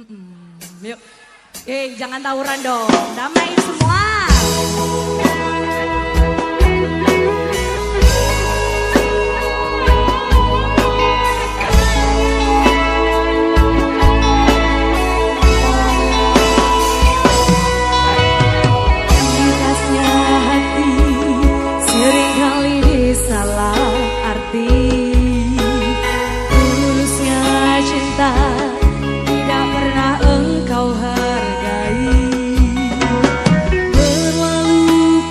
Yuk. Jangan tawuran dong. Damai semua. Kerasnya hati seringkali disalah arti. Tulusnya cinta tidak pernah engkau hargai. Berlalu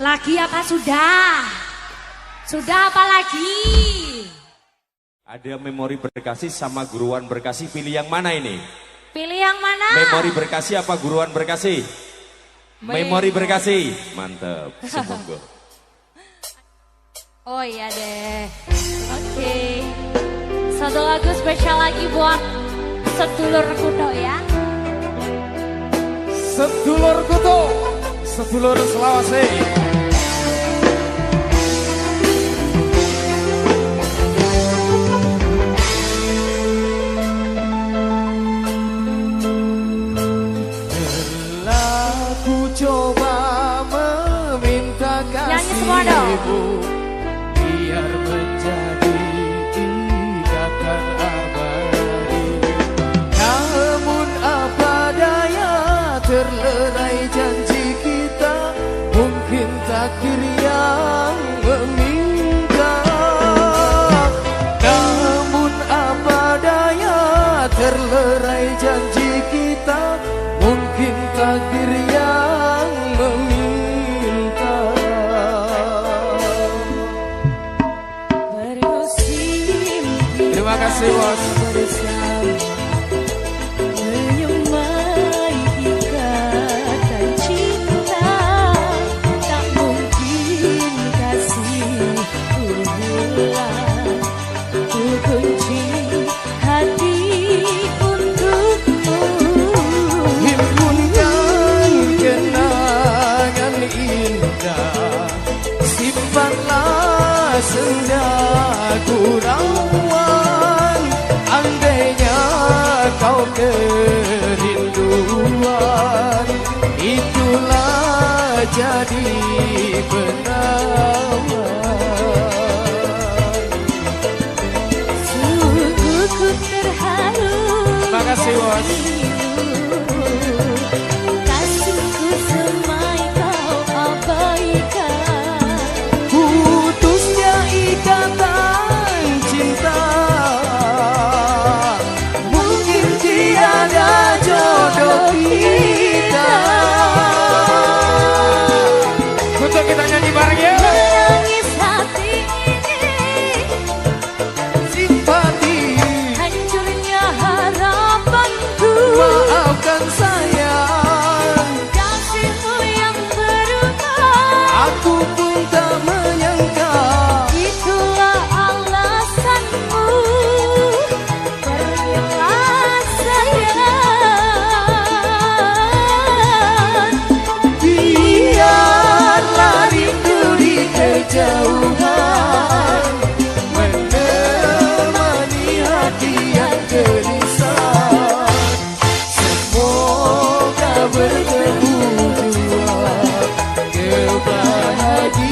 Lagi apa sudah? Sudah apa lagi? Ada memori berkasih sama guruan berkasih, pilih yang mana ini? Pilih yang mana? Memori berkasih apa guruan berkasih? Memori berkasih. Mantap, semoga. Oh iya deh. Oke. Satu lagu spesial lagi buat sedulur kudo ya. Sedulur kudo, sedulur Selawase. Coba meminta kasihmu biar menjadi ikatan abadi. Namun apa daya, terlerai janji kita, mungkin takdir yang meminta. Namun apa daya, terlerai janji kita, mungkin takdir yang meminta. Bermusim Terima kasih bos. menyemai ikatan cinta, tak mungkin kasih hilang. Ku kunci hati untukmu. Himpunkan kenangan indah, simpanlah senja gurauan. Andainya kau kerinduan, itulah jadi penawan. Sungguh ku terharu. Terima kasih bos. Kasihku semai kau abaikan. Putusnya ikatan cinta, mungkin tiada jodoh kita. Untuk kita nyanyi bareng ya. Menangis hati ini, Simpati, hancurnya harapanku. maafkan sayang, Kasihmu yang berubah, aku pun tak menyangka. itulah alasanmu. Pergilah sayang, Biarlah rindu di kejauhan menemani hati yang gelisah. Semoga bertemu jua kebahagiaan.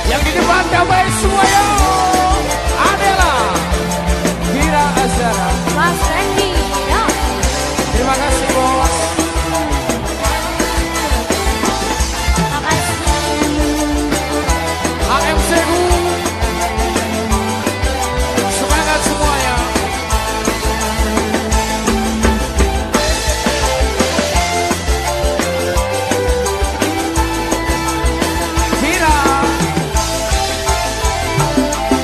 Yang di depan damai semua ya. Adela Vira Azara. Mas Randy, ya. Terima kasih bos. HMC semangat semuanya. Vira,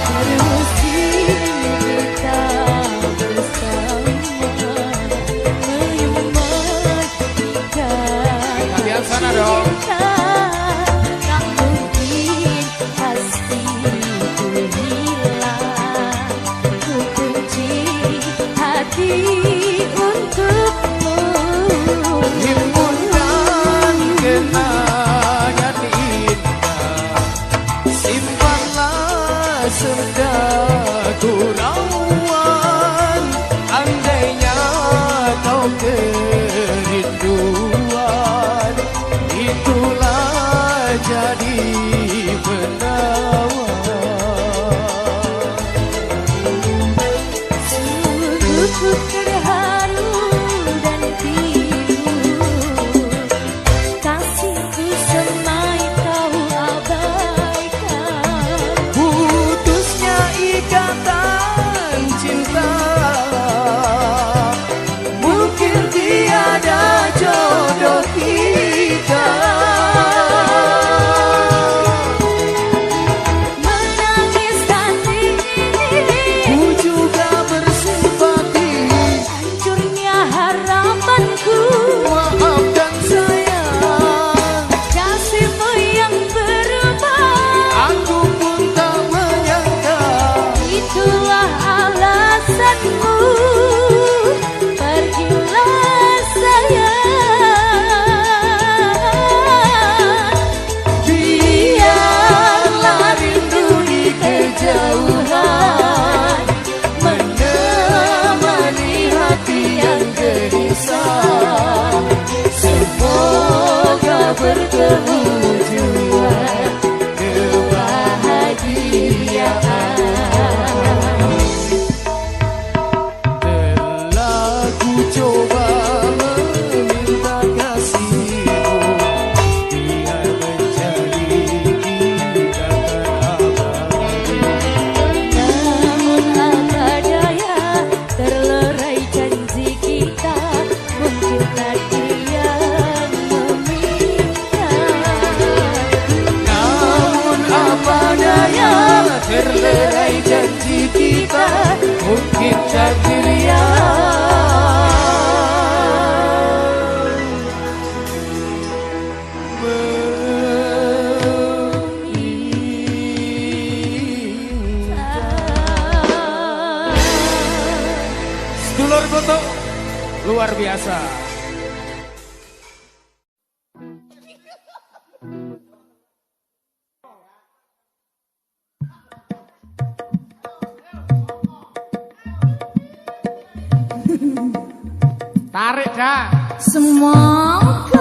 Bermusim kita bersama, menyemai ikatan kalian sana dong. cinta, tak mungkin kasihku hilang. Ku kunci hati untukmu. Himpunkan kenangan indah, simpanlah senja gurauan. Andainya kau kerinduan, itu luar biasa. Tarik dah. Semoga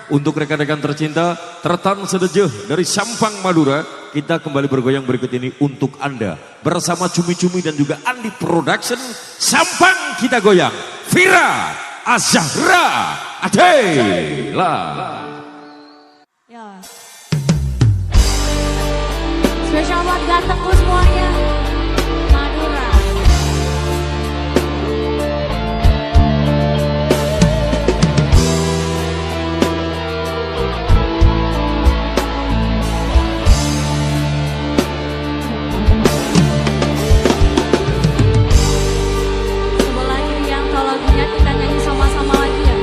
Untuk rekan-rekan tercinta, Tertan Sedejeh dari Sampang Madura, kita kembali bergoyang berikut ini untuk Anda. Bersama Cumi-Cumi dan juga Andi Production, Sampang kita goyang. Vira Azahra Adela. Ya. Spesial buat gantengku semuanya. Madura. Sebelah kiri yang tahu lagunya kita nyanyi sama-sama lagi ya.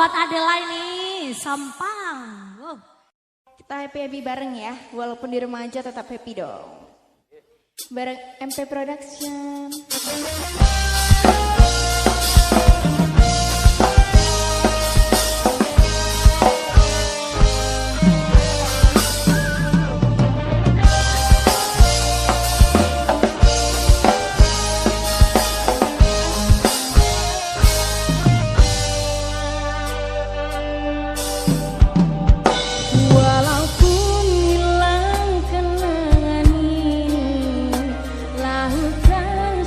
buat Adela ini, Sampang. Kita happy bareng ya, walaupun di rumah aja tetap happy dong. Bareng MP Production.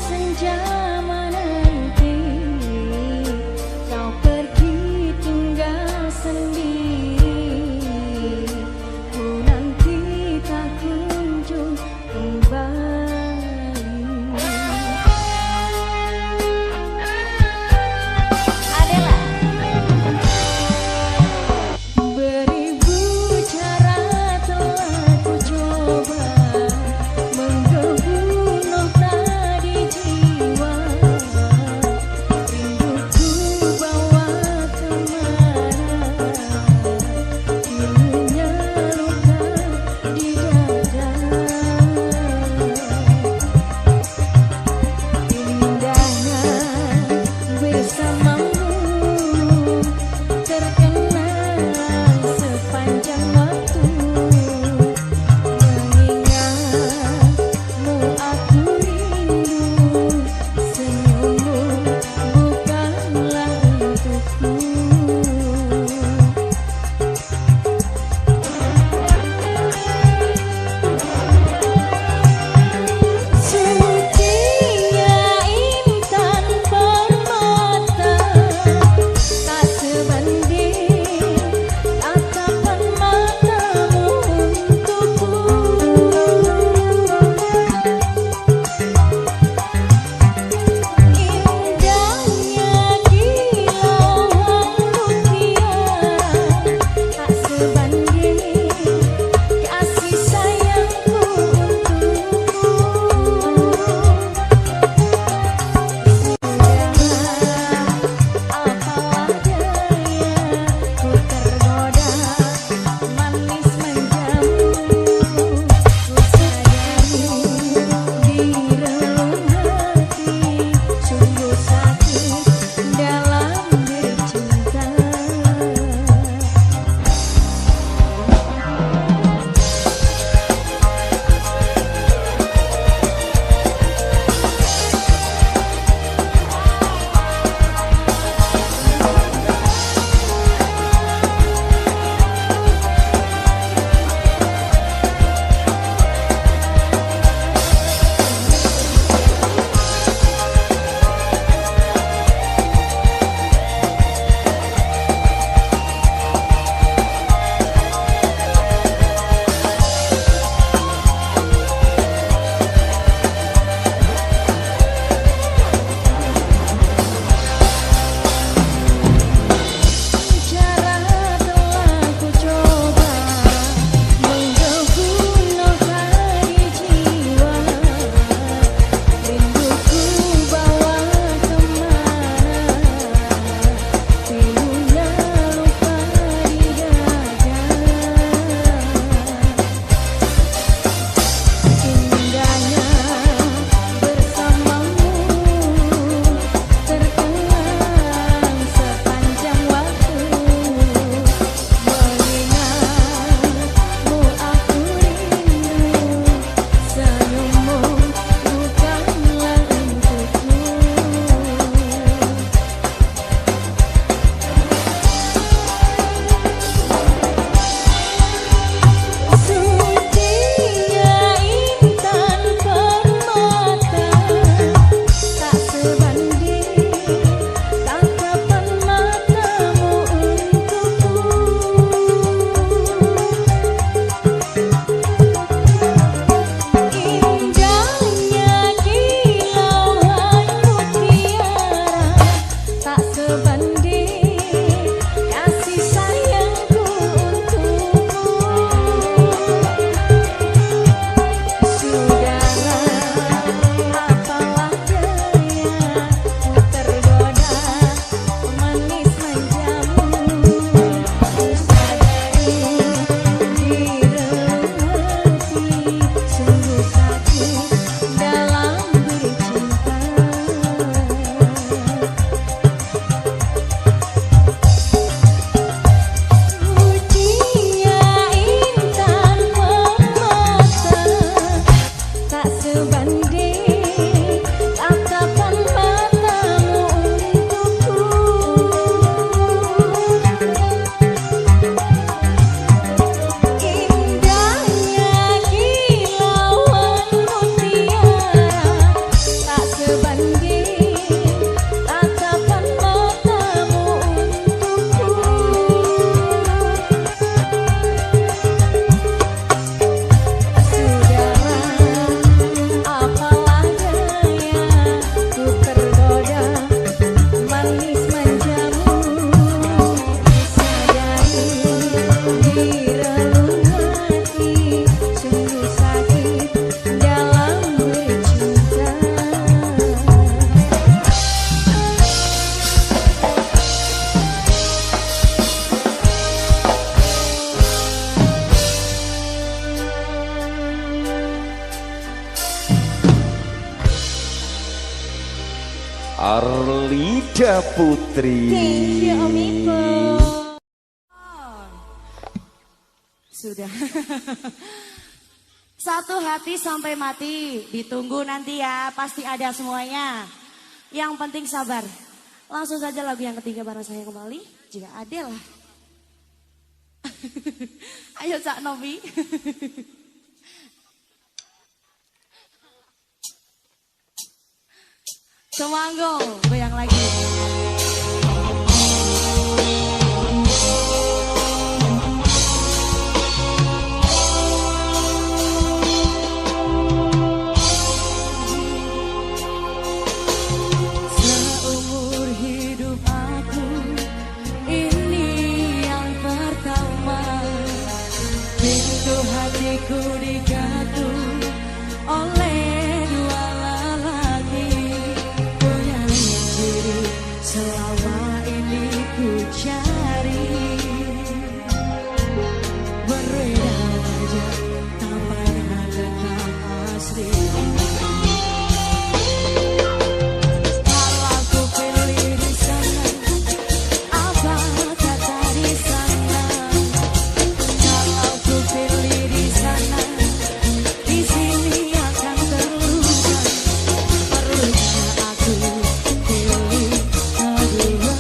Senja mana Lida Putri. Thank you Om Ipo. Sudah. Satu hati sampai mati. Ditunggu nanti ya. Pasti ada semuanya. Yang penting sabar. Langsung saja lagu yang ketiga bareng saya kembali. Jika ada lah. Ayo Cak Novi. Semanggo, goyang lagi. Seumur hidup aku, ini yang pertama. Pintu hatiku digatung oleh dua lelaki. Selama ini ku cari, berbeda aja tampaknya tetap asli. Kalau ku pilih di sana, apa kata di sana? Kalau ku pilih di sana, di sini akan terluka. Perlunya aku pilih kedua.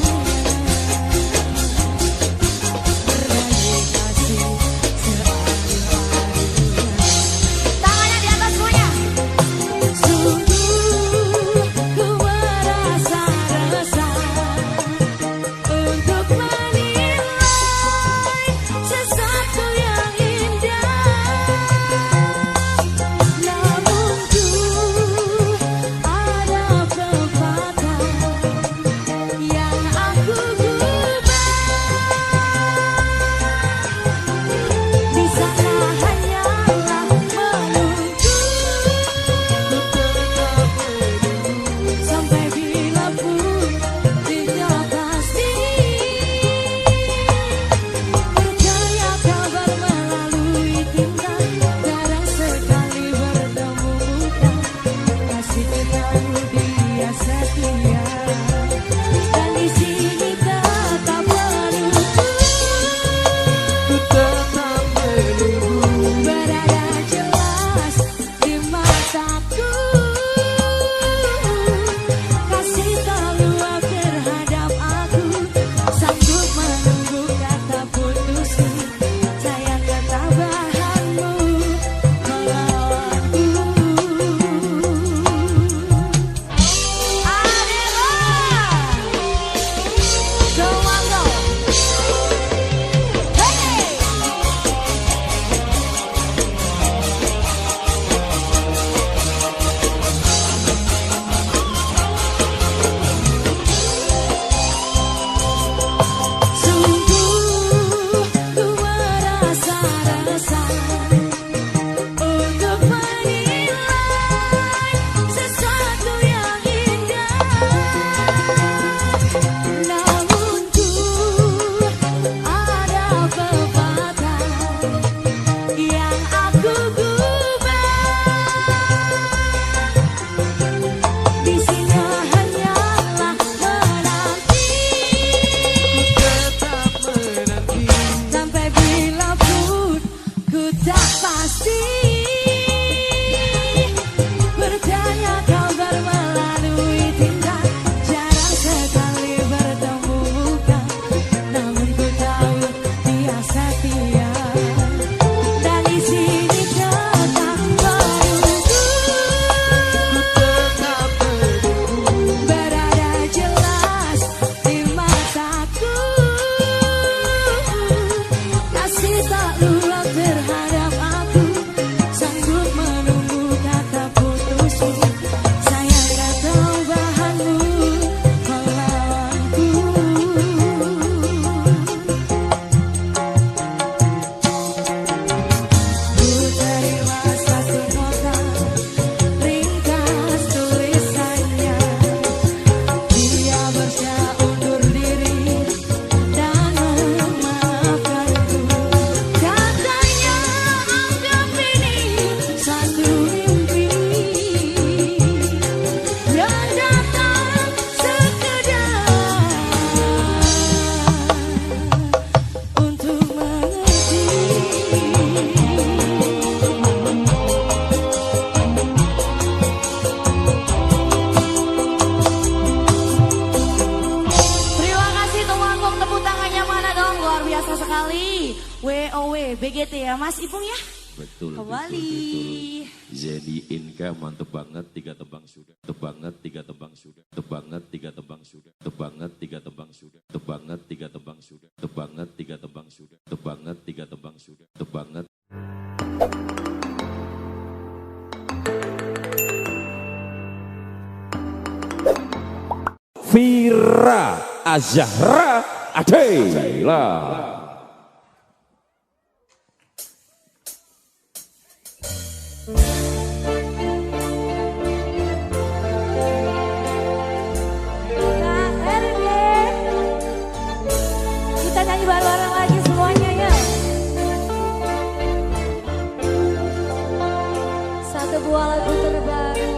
WOW BGT ya Mas Ipung ya. Betul, Kembali. betul. Zeni Inka mantep banget, 3 tebang sudah. Tebanget 3 tebang sudah. Tebanget 3 tebang sudah. Tebanget 3 tebang sudah. Tebanget 3 tebang sudah. Tebanget 3 tebang sudah. Tebanget 3 tebang sudah. Tebanget. Vira Azahra Adela. Kita nyanyi bareng-bareng lagi semuanya ya. Satu buah lagu terbaru.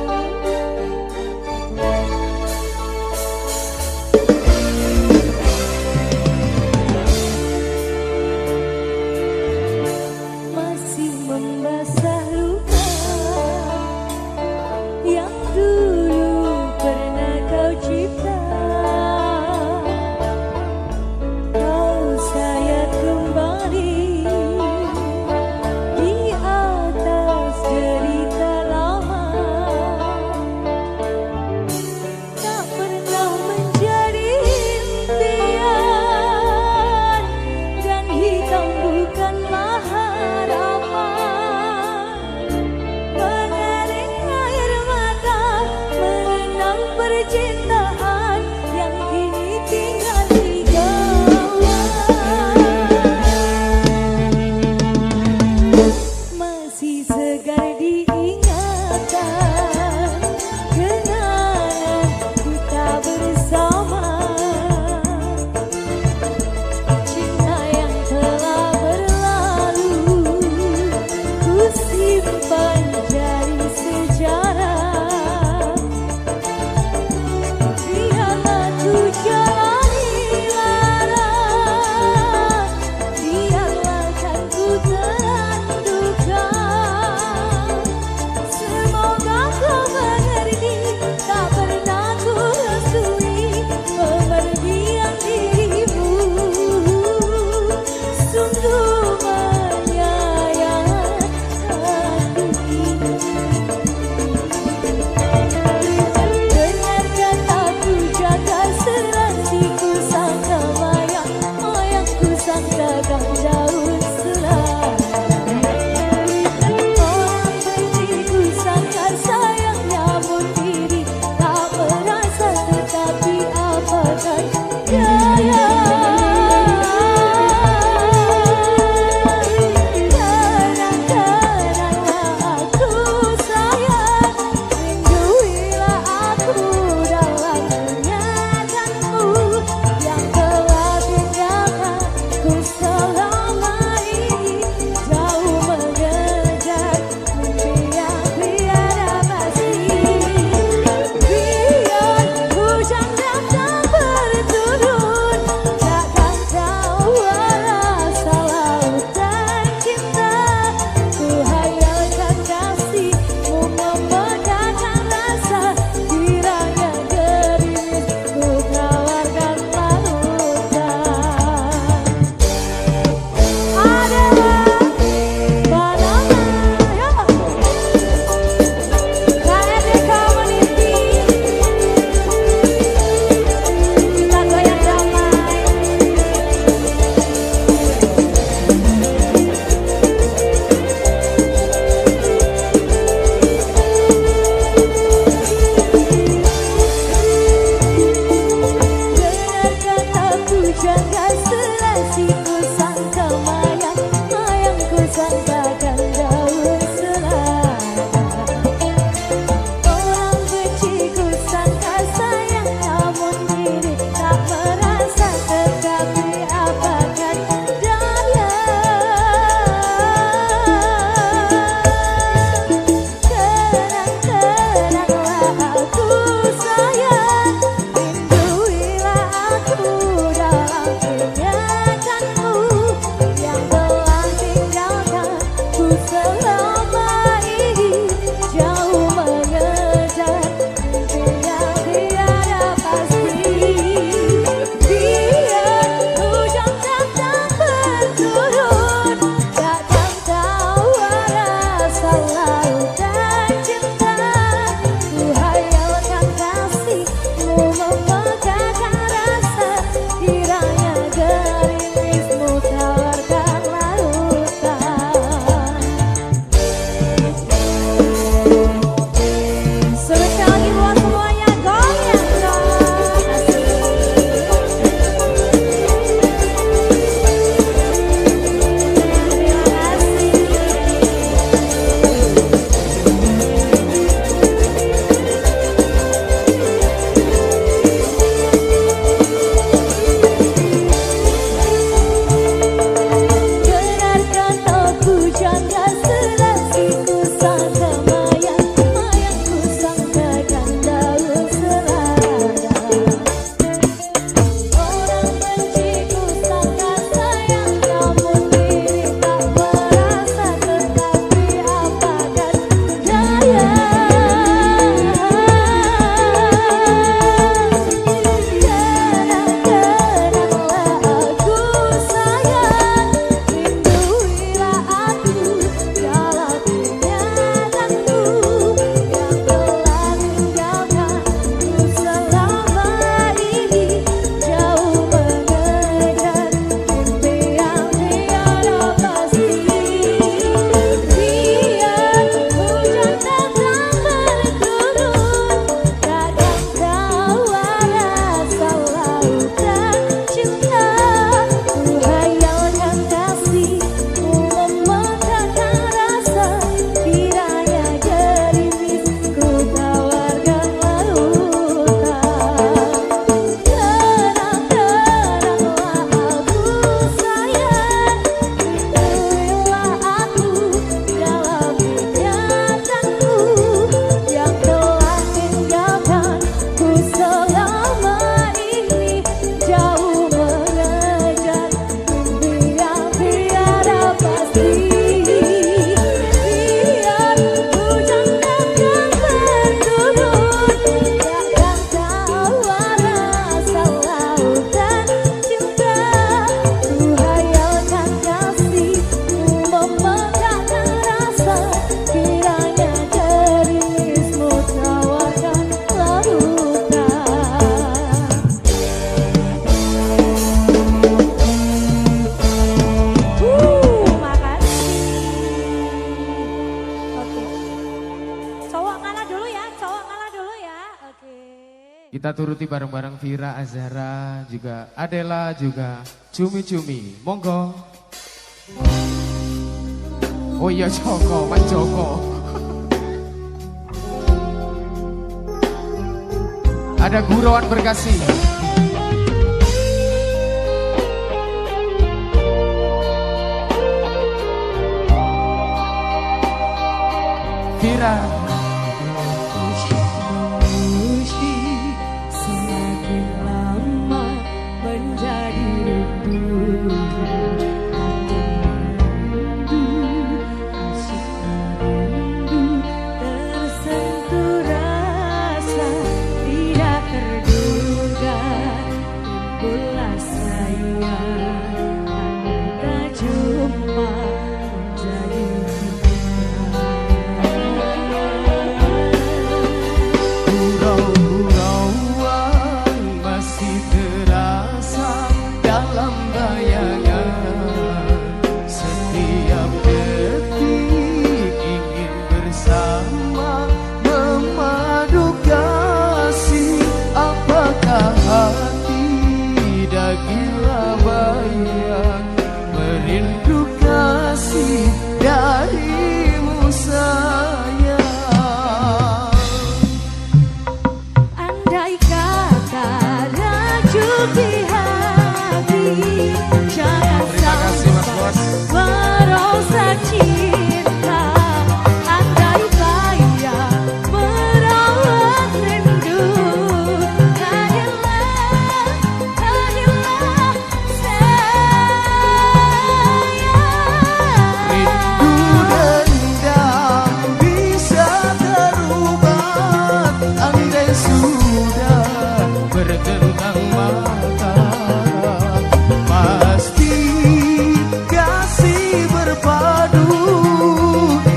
Kita turuti bareng-bareng Vira, Azhara, juga Adela, juga Cumi-Cumi. Monggo. Oh iya Joko, Mas Joko. Ada Gurauan Berkasih. Vira. Semakin lama menjadi rindu, tersentuh rasa tidak terduga, timbullah sayang, tak jumpa menjadi Gurau-gurauan masih terasa dalam bayangan. Setiap detik ingin bersama memadu kasih. Apakah hati dah gila bayang merindu kasih darimu sayang. andai kata racun di hati, jangan Terima kasih Mas Bos. merosak cinta. Andai payah merawat rindu, hadirlah sayang. Rindu dendam bisa terubah andai sudah bertentang mata. Pasti kasih berpadu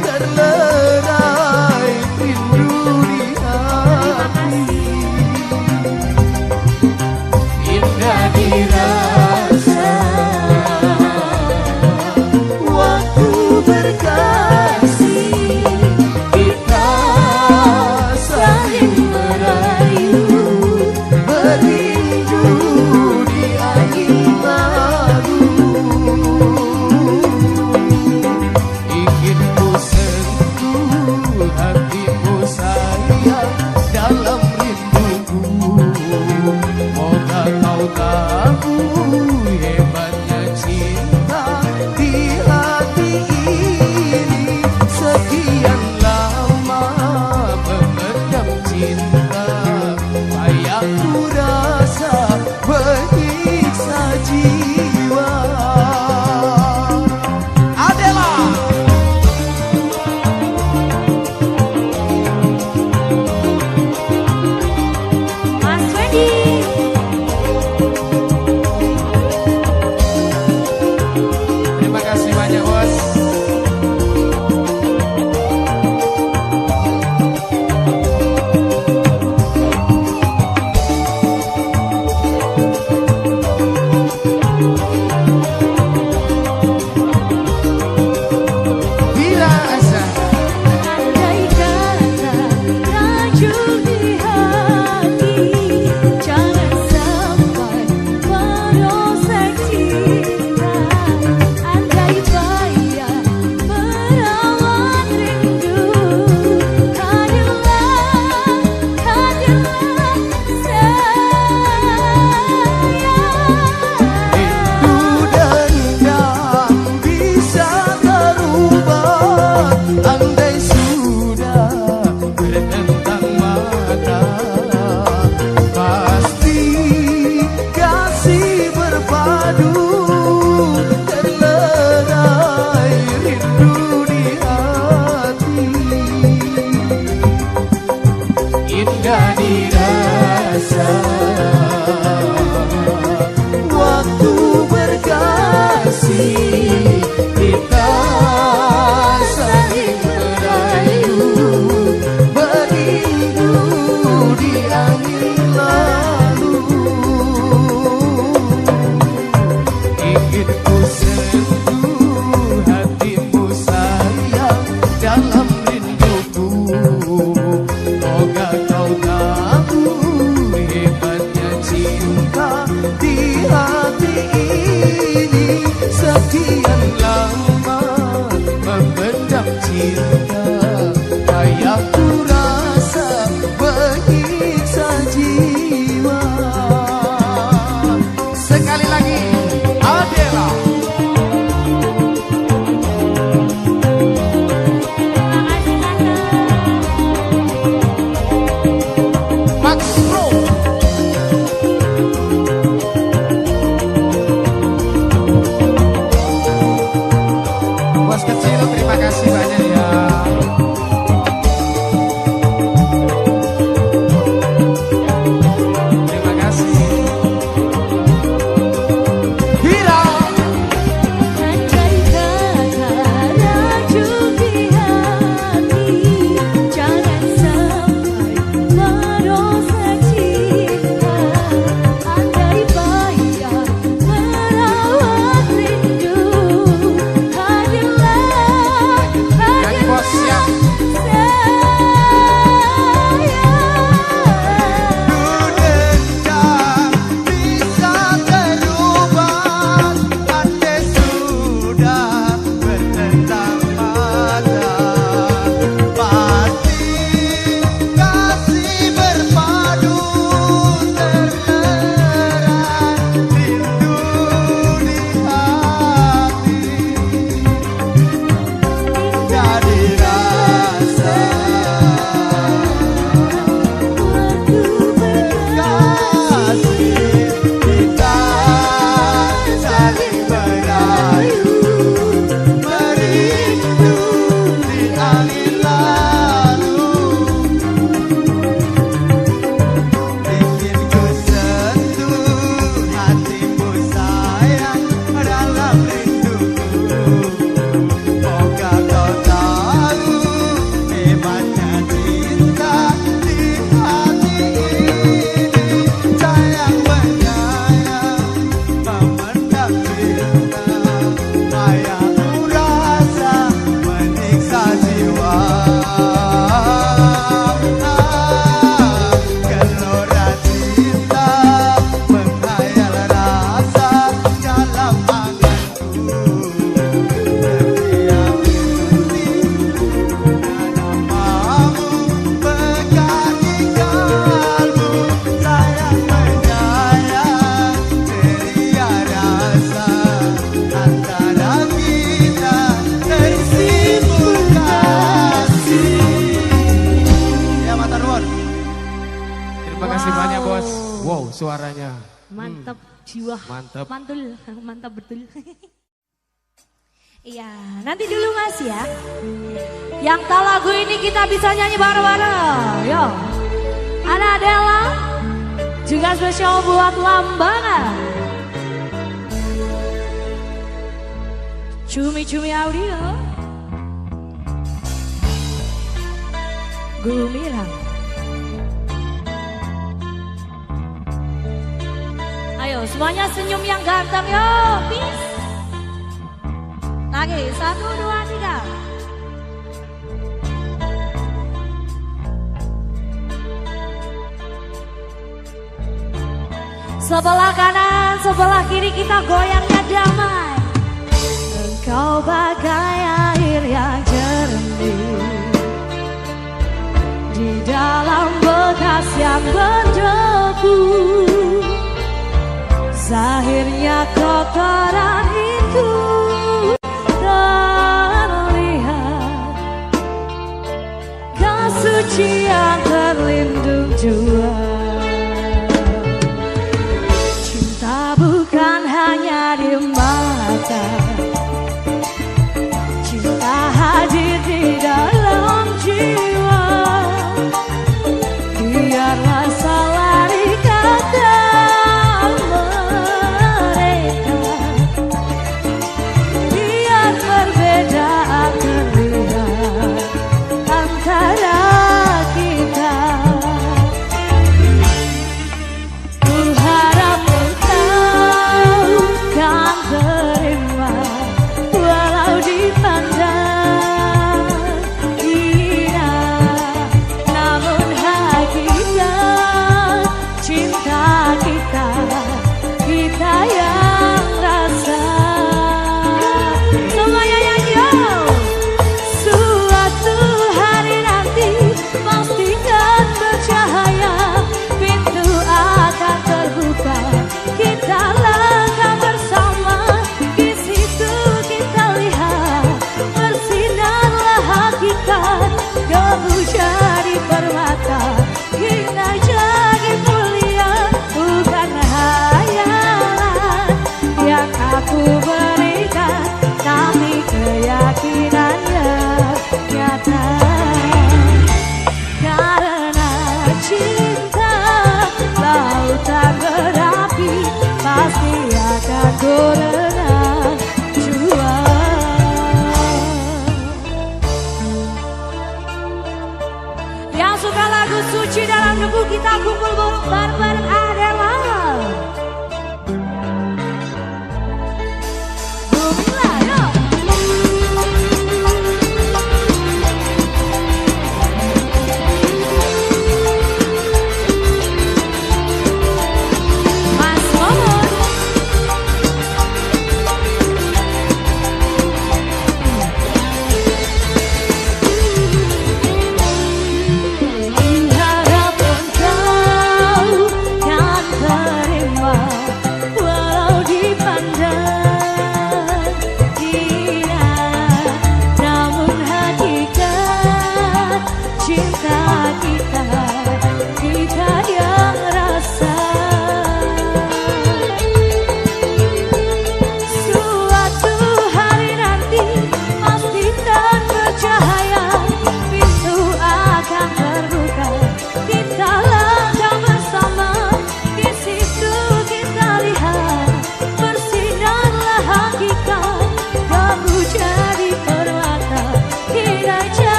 terlerai rindu di hati. Indah dirasa waktu berkasih, kita saling merayu, merindu di angin lalu. Ingin ku sentuh hatimu sayang dalam rinduku. Moga kau tahu hebatnya cinta di hati ini. Sekian lama memendam cinta, payah ku rasa menyiksa jiwa. Adela. Mas Wendy. di hati ini. Sekian lama memendam cinta, kayak ku rasa menyiksa jiwa. Sekali lagi Adela. Max Pro. Bos kecil, terima kasih banyak ya. Terima kasih. Hira. Andai kata racun di hati, jangan sampai merusak cinta. Andai bayar merawat rindu, hadirlah, Nyanyi bos, siap. Dendam bisa terubah, andai sudah bertentang mata. Pasti kasih berpadu terneran rindu di hati. Jadi rasa kasih kita saling merayu, merindu di angin lalu. Ingin ku sentuh hatimu sayang dalam rinduku. Moga kau tahu hebatnya cinta di hati ini. Sayang menyayang memendam cinta, kayak ku rasa menyiksa jiwa. Gelora cinta menghayal rasa dalam anganku. Setiap namamu pegang di kalbu. Sayang menyayang ceria rasa antara kita tersimbul kasih. Ya Mata Nuwun. Terima kasih banyak bos. Wow suaranya. Mantap jiwa. Mantap. Mantul, mantap betul. Iya, nanti dulu Mas ya. Yang tahu lagu ini kita bisa nyanyi bareng-bareng. Yo. Ada Adela, juga spesial buat Lambangan. Cumi-cumi audio. Gumilang. Ayo semuanya senyum yang ganteng yo. Peace. Lagi 1, 2, 3. Sebelah kanan, sebelah kiri kita goyangnya damai. Engkau bagai air yang jernih di dalam bekas yang berdebu. Zahirnya kotoran itu terlihat, kesucian terlindung jua. Cinta bukan hanya di mata, cinta hadir di dalam jiwa. Biarlah salari kata mereka, biar perbedaan terlihat antara kita.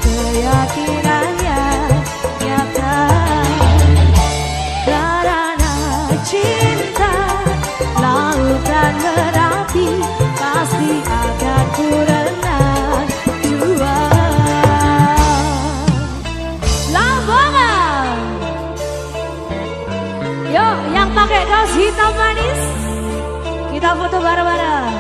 keyakinan yang nyata. Karena cinta lautan berapi, pasti akan ku renang jua. Lambongan. Yuk, yang pakai kaos hitam manis, kita foto bareng-bareng.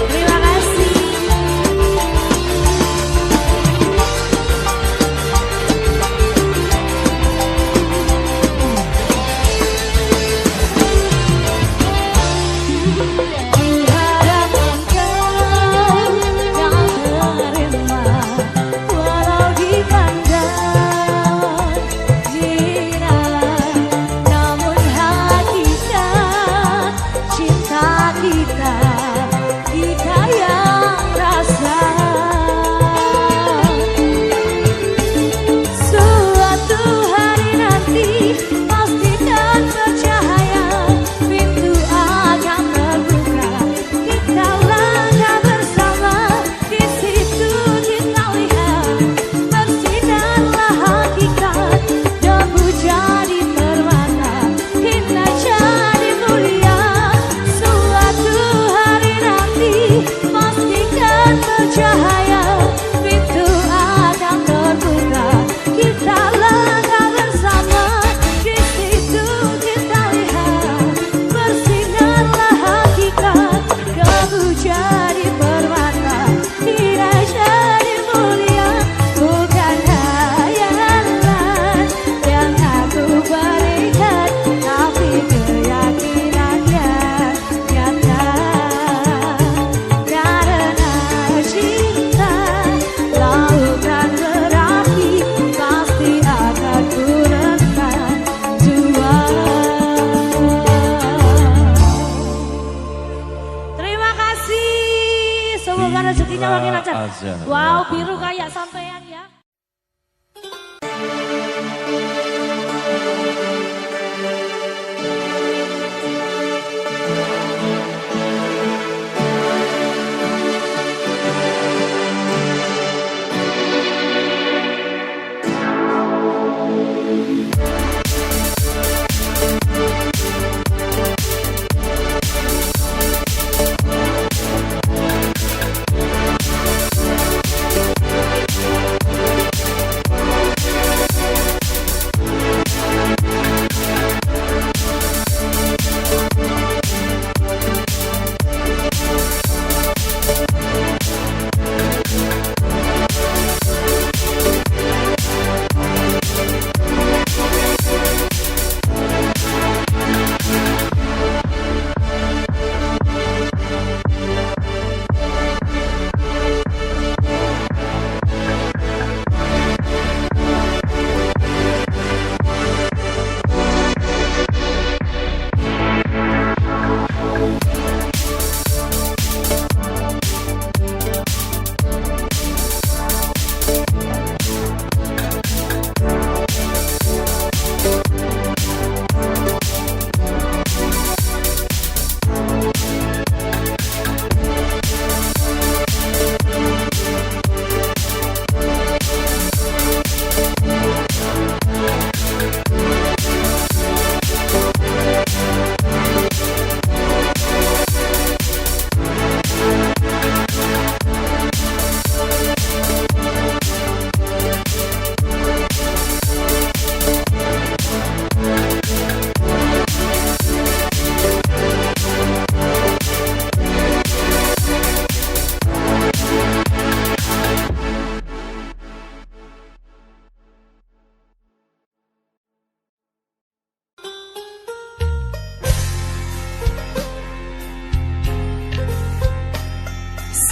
Terima kasih. Harap engkau yang terima, walau dipandang hina, namun hakikat cinta kita, kita yang rasa. Suatu hari nanti pastikan bercahaya, pintu akan terbuka, kita langkah bersama, di situ kita lihat bersinarlah hakikat, debu jadi permata, kita jadi mulia. Suatu hari nanti pastikan bercahaya, pintu akan terbuka, kita langkah bersama, di situ kita lihat bersinarlah hakikat, debu jadi permata, kita jadi mulia. Bukan hayalan yang aku berikan, tapi keyakinan yang nyata. Karena cinta lautan berapi, pasti akan ku renang jua. Terima kasih. Semoga rezekinya makin lancar. Wow, biru kayak sampean ya.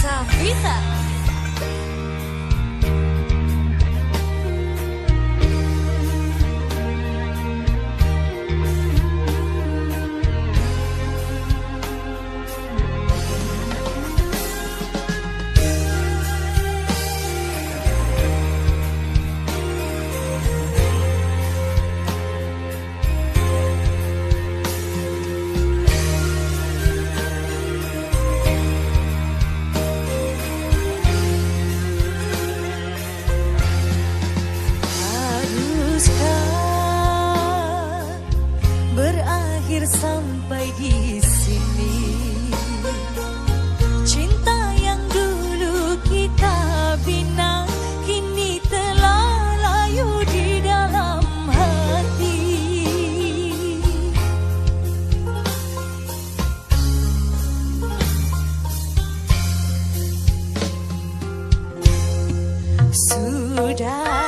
Safita. sampai di sini. Cinta yang dulu kita bina kini telah layu di dalam hati. Sudahlah,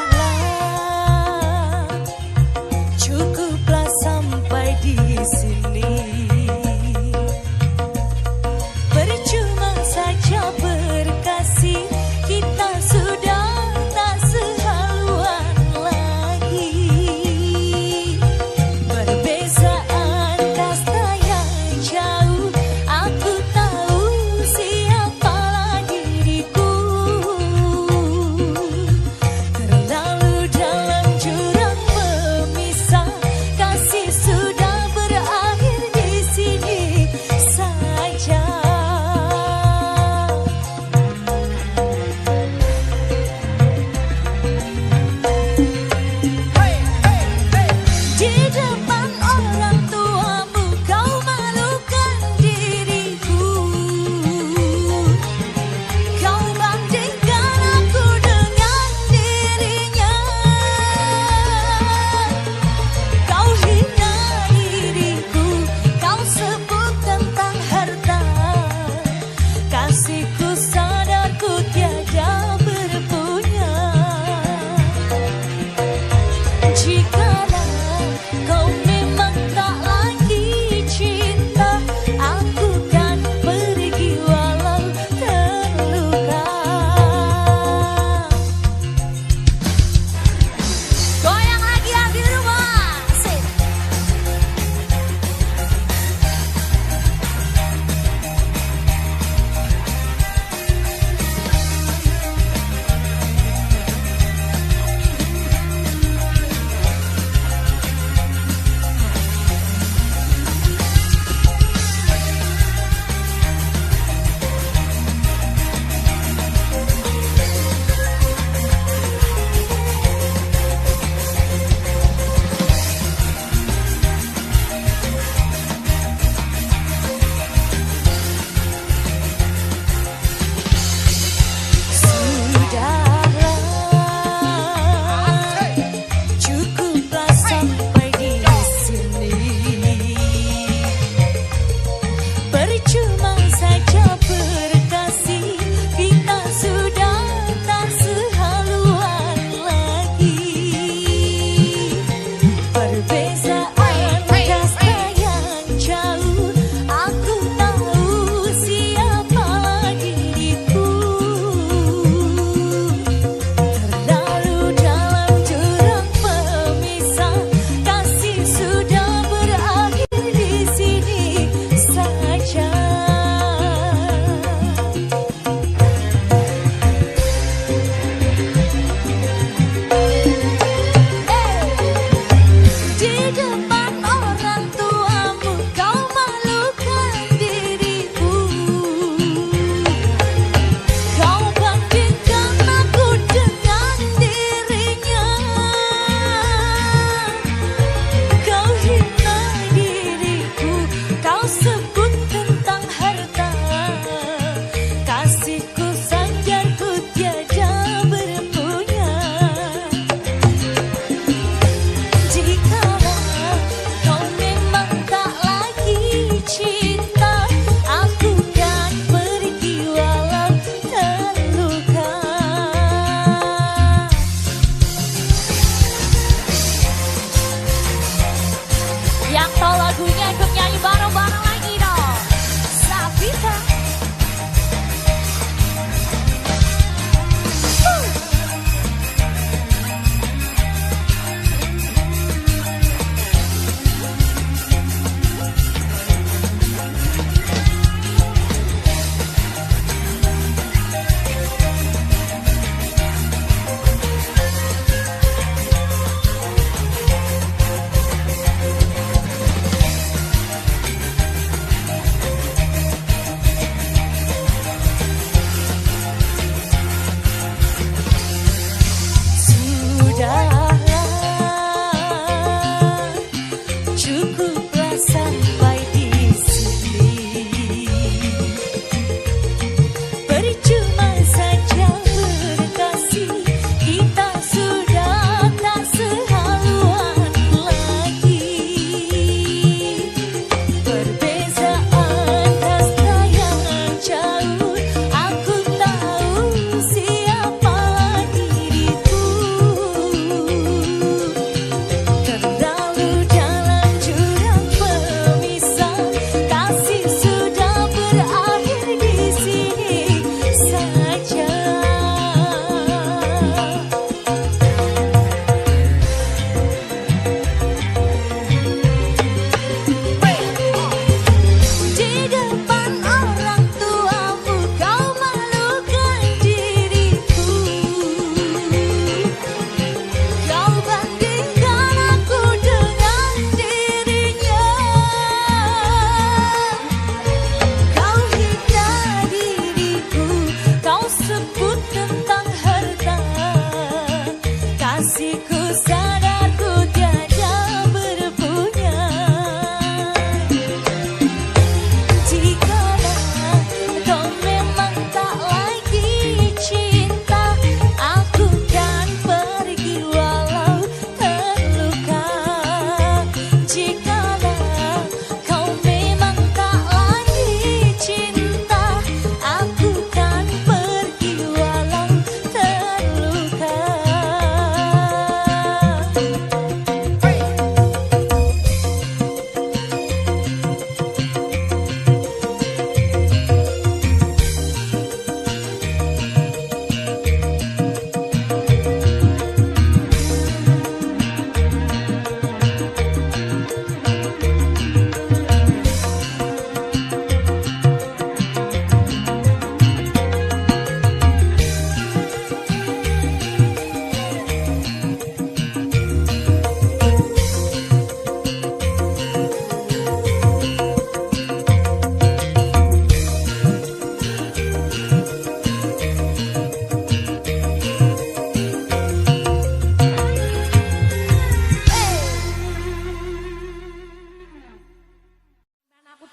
cukuplah sampai di sini. Percuma saja berkasih, kita sudah tak sehaluan lagi. Perbezaan kasta yang jauh, aku tahu siapalah diriku. Terlalu dalam jurang pemisah, kasih sudah berakhir di sini saja. Di depan orang tuamu kau malukan diriku. Kau bandingkan aku dengan dirinya. Kau hina diriku, kau sebut tentang harta. Kasihku sadar ku tiada berpunya. Jikalau kau memang tak lagi cinta, aku kan pergi walau terluka. Goyang lagi yang di rumah. Sip. Sudahlah, cukuplah sampai di sini. Percuma saja berkasih, kita sudah tak sehaluan lagi. Perbezaan kasta yang jauh, aku tahu siapalah diriku. Terlalu dalam jurang pemisah, kasih sudah berakhir di sini saja. Di depan orang tuamu kau malukan diriku. Kau bandingkan aku dengan dirinya. Kau hina diriku, kau sebut tentang harta. Kasihku sanjar ku tiada berpunya. Jikalau kau memang tak lagi cinta, aku kan pergi walau terluka. Yang tahu lagunya ikut nyanyi bareng-bareng lagi dong. Sabita. Sudahlah, cukuplah sampai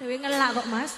Dewi ngelak kok mas.